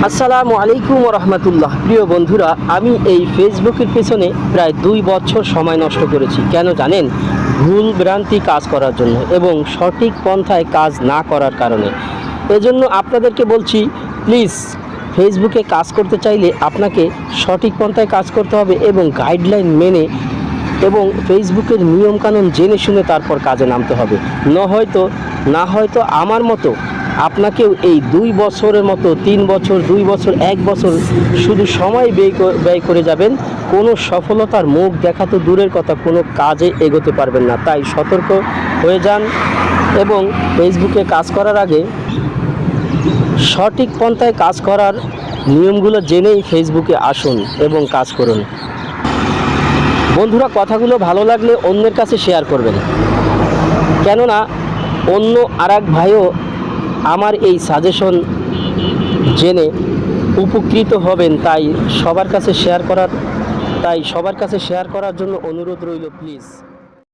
আসসালামু আলাইকুম রহমতুল্লাহ। প্রিয় বন্ধুরা, আমি এই ফেসবুকের পেছনে প্রায় 2 বছর সময় নষ্ট করেছি। কেন জানেন? ভুল ভ্রান্তি কাজ করার জন্য এবং সঠিক পন্থায় কাজ না করার কারণে। এজন্য আপনাদেরকে বলছি, প্লিজ ফেসবুকে কাজ করতে চাইলে আপনাকে সঠিক পন্থায় কাজ করতে হবে এবং গাইডলাইন মেনে এবং ফেসবুকের নিয়মকানুন জেনে শুনে তারপর কাজে নামতে হবে। না হয়তো আমার মতো আপনাকেও এই 2 বছরের মতো 3 বছর, 2 বছর, 1 বছর শুধু সময় ব্যয় করে যাবেন। কোনো সফলতার মুখ দেখা তো দূরের কথা, কোনো কাজে এগোতে পারবেন না। তাই সতর্ক হয়ে যান এবং ফেসবুকে কাজ করার আগে সঠিক পন্থায় কাজ করার নিয়মগুলো জেনেই ফেসবুকে আসুন এবং কাজ করুন। বন্ধুরা, কথাগুলো ভালো লাগলে অন্যের কাছে শেয়ার করবেন, কেননা অন্য আরেক ভাইও আমার এই সাজেশন জেনে উপকৃত হবেন। তাই সবার কাছে শেয়ার করার জন্য অনুরোধ রইল, প্লিজ।